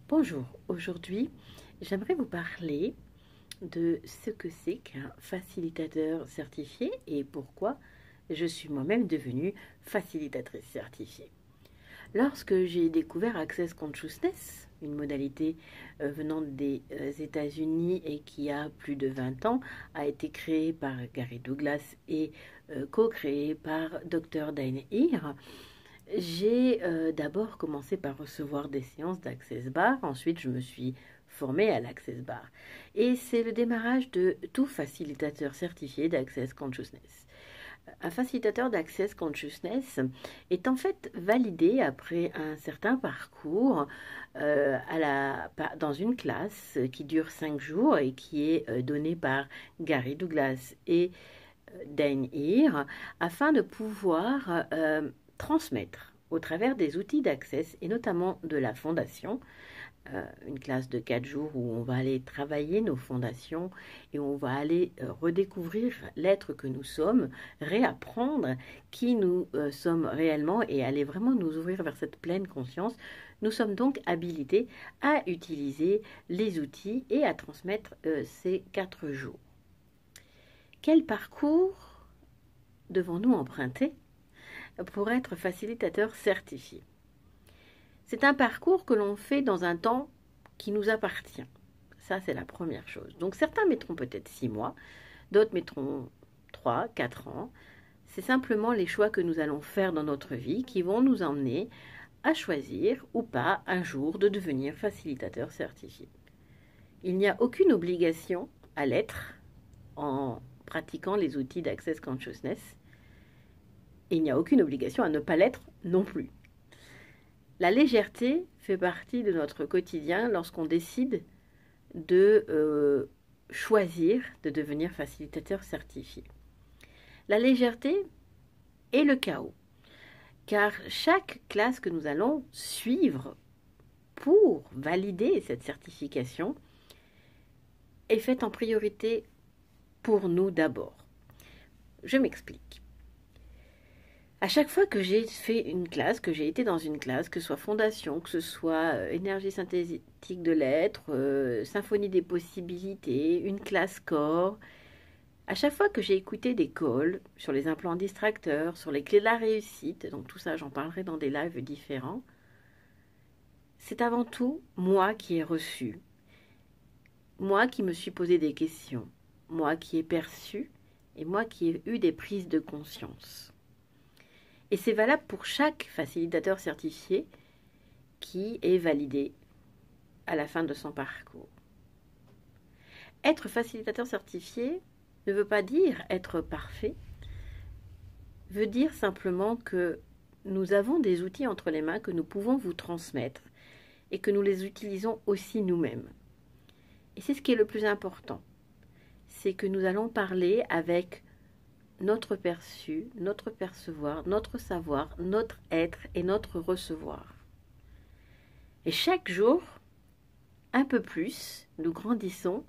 Bonjour, aujourd'hui j'aimerais vous parler de ce que c'est qu'un facilitateur certifié et pourquoi je suis moi-même devenue facilitatrice certifiée. Lorsque j'ai découvert Access Consciousness, une modalité venant des États-Unis et qui a plus de 20 ans, a été créée par Gary Douglas et co-créée par Dr. Dain Heer, j'ai d'abord commencé par recevoir des séances d'Access Bar, ensuite je me suis formée à l'Access Bar. Et c'est le démarrage de tout facilitateur certifié d'Access Consciousness. Un facilitateur d'Access Consciousness est en fait validé après un certain parcours dans une classe qui dure 5 jours et qui est donnée par Gary Douglas et Dain Heer afin de pouvoir transmettre au travers des outils d'Access et notamment de la fondation, une classe de 4 jours où on va aller travailler nos fondations et on va aller redécouvrir l'être que nous sommes, réapprendre qui nous sommes réellement et aller vraiment nous ouvrir vers cette pleine conscience. Nous sommes donc habilités à utiliser les outils et à transmettre ces 4 jours. Quel parcours devons-nous emprunter pour être facilitateur certifié? C'est un parcours que l'on fait dans un temps qui nous appartient. Ça, c'est la première chose. Donc, certains mettront peut-être 6 mois, d'autres mettront 3, 4 ans. C'est simplement les choix que nous allons faire dans notre vie qui vont nous emmener à choisir ou pas un jour de devenir facilitateur certifié. Il n'y a aucune obligation à l'être en pratiquant les outils d'Access Consciousness. Et il n'y a aucune obligation à ne pas l'être non plus. La légèreté fait partie de notre quotidien lorsqu'on décide de choisir de devenir facilitateur certifié. La légèreté est le chaos, car chaque classe que nous allons suivre pour valider cette certification est faite en priorité pour nous d'abord. Je m'explique. À chaque fois que j'ai fait une classe, que j'ai été dans une classe, que ce soit fondation, que ce soit énergie synthétique de l'être, symphonie des possibilités, une classe corps, à chaque fois que j'ai écouté des calls sur les implants distracteurs, sur les clés de la réussite, donc tout ça j'en parlerai dans des lives différents, c'est avant tout moi qui ai reçu, moi qui me suis posé des questions, moi qui ai perçu et moi qui ai eu des prises de conscience. Et c'est valable pour chaque facilitateur certifié qui est validé à la fin de son parcours. Être facilitateur certifié ne veut pas dire être parfait, veut dire simplement que nous avons des outils entre les mains que nous pouvons vous transmettre et que nous les utilisons aussi nous-mêmes. Et c'est ce qui est le plus important, c'est que nous allons parler avec notre perçu, notre percevoir, notre savoir, notre être et notre recevoir. Et chaque jour, un peu plus, nous grandissons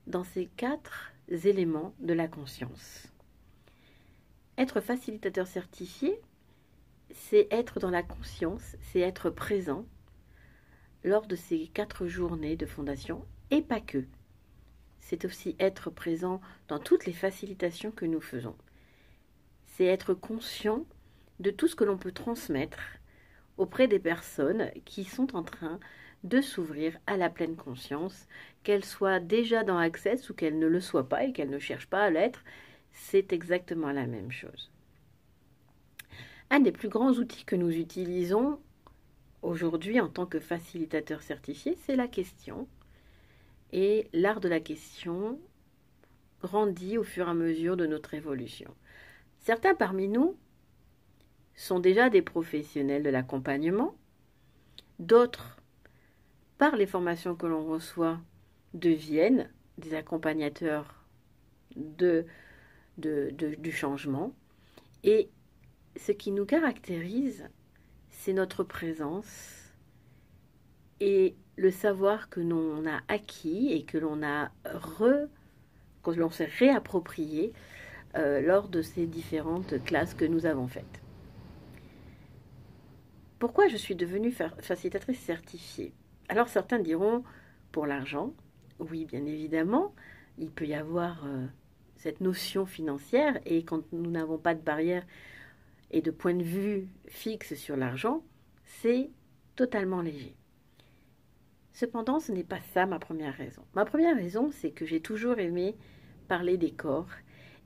dans ces 4 éléments de la conscience. Être facilitateur certifié, c'est être dans la conscience, c'est être présent lors de ces 4 journées de fondation et pas que. C'est aussi être présent dans toutes les facilitations que nous faisons. C'est être conscient de tout ce que l'on peut transmettre auprès des personnes qui sont en train de s'ouvrir à la pleine conscience, qu'elles soient déjà dans Access ou qu'elles ne le soient pas et qu'elles ne cherchent pas à l'être, c'est exactement la même chose. Un des plus grands outils que nous utilisons aujourd'hui en tant que facilitateur certifié, c'est la question. Et l'art de la question grandit au fur et à mesure de notre évolution. Certains parmi nous sont déjà des professionnels de l'accompagnement, d'autres, par les formations que l'on reçoit, deviennent des accompagnateurs du changement. Et ce qui nous caractérise, c'est notre présence et le savoir que l'on a acquis et que l'on s'est réapproprié lors de ces différentes classes que nous avons faites. Pourquoi je suis devenue facilitatrice certifiée? Alors certains diront pour l'argent, oui bien évidemment, il peut y avoir cette notion financière et quand nous n'avons pas de barrière et de point de vue fixe sur l'argent, c'est totalement léger. Cependant, ce n'est pas ça ma première raison. Ma première raison, c'est que j'ai toujours aimé parler des corps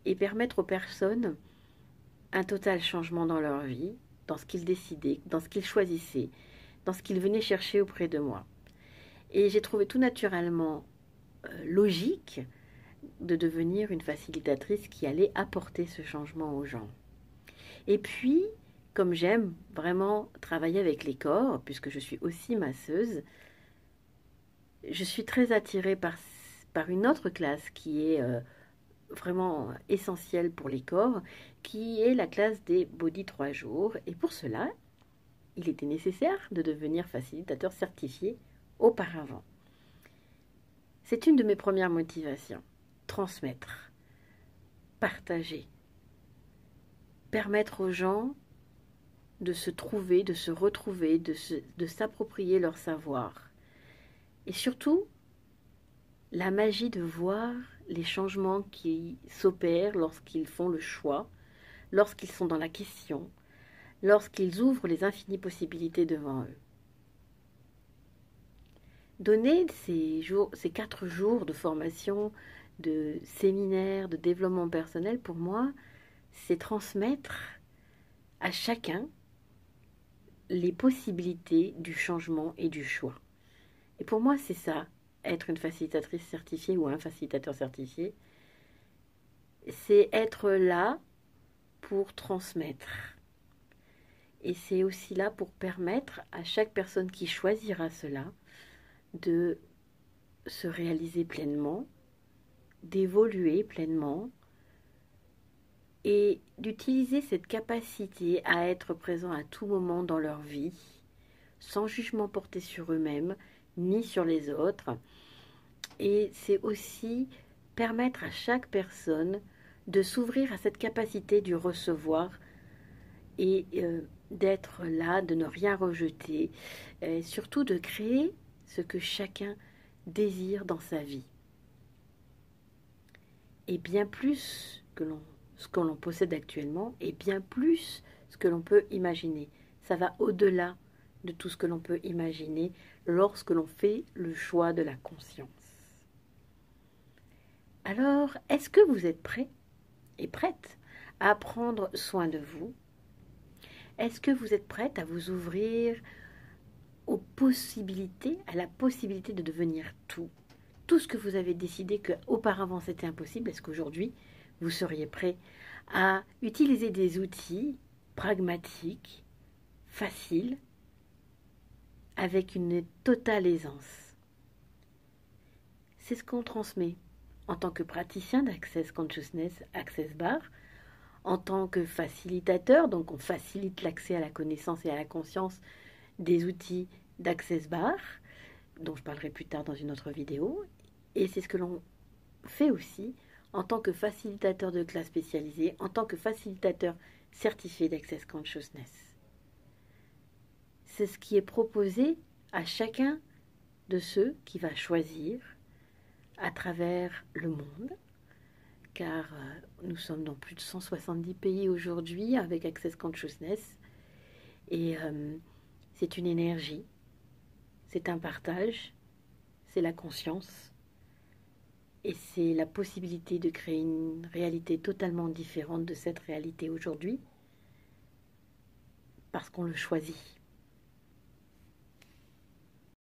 et permettre aux personnes un total changement dans leur vie, dans ce qu'ils décidaient, dans ce qu'ils choisissaient, dans ce qu'ils venaient chercher auprès de moi. Et j'ai trouvé tout naturellement logique de devenir une facilitatrice qui allait apporter ce changement aux gens. Et puis, comme j'aime vraiment travailler avec les corps, puisque je suis aussi masseuse, je suis très attirée par une autre classe qui est vraiment essentielle pour les corps, qui est la classe des Body 3 jours. Et pour cela, il était nécessaire de devenir facilitateur certifié auparavant. C'est une de mes premières motivations. Transmettre, partager, permettre aux gens de se trouver, de se retrouver, de s'approprier leur savoir. Et surtout, la magie de voir les changements qui s'opèrent lorsqu'ils font le choix, lorsqu'ils sont dans la question, lorsqu'ils ouvrent les infinies possibilités devant eux. Donner ces 4 jours de formation, de séminaire, de développement personnel, pour moi, c'est transmettre à chacun les possibilités du changement et du choix. Et pour moi, c'est ça, être une facilitatrice certifiée ou un facilitateur certifié. C'est être là pour transmettre. Et c'est aussi là pour permettre à chaque personne qui choisira cela de se réaliser pleinement, d'évoluer pleinement et d'utiliser cette capacité à être présent à tout moment dans leur vie, sans jugement porté sur eux-mêmes ni sur les autres. Et c'est aussi permettre à chaque personne de s'ouvrir à cette capacité du recevoir et d'être là, de ne rien rejeter, et surtout de créer ce que chacun désire dans sa vie. Et bien plus que ce que l'on possède actuellement, et bien plus ce que l'on peut imaginer. Ça va au-delà de tout ce que l'on peut imaginer lorsque l'on fait le choix de la conscience. Alors, est-ce que vous êtes prêts et prête à prendre soin de vous? Est-ce que vous êtes prête à vous ouvrir aux possibilités, à la possibilité de devenir tout ce que vous avez décidé qu'auparavant c'était impossible? Est-ce qu'aujourd'hui vous seriez prêt à utiliser des outils pragmatiques, faciles, avec une totale aisance? C'est ce qu'on transmet en tant que praticien d'Access Consciousness, Access Bar, en tant que facilitateur, donc on facilite l'accès à la connaissance et à la conscience des outils d'Access Bar, dont je parlerai plus tard dans une autre vidéo, et c'est ce que l'on fait aussi en tant que facilitateur de classe spécialisée, en tant que facilitateur certifié d'Access Consciousness. C'est ce qui est proposé à chacun de ceux qui va choisir à travers le monde, car nous sommes dans plus de 170 pays aujourd'hui avec Access Consciousness, et c'est une énergie, c'est un partage, c'est la conscience, et c'est la possibilité de créer une réalité totalement différente de cette réalité aujourd'hui, parce qu'on le choisit.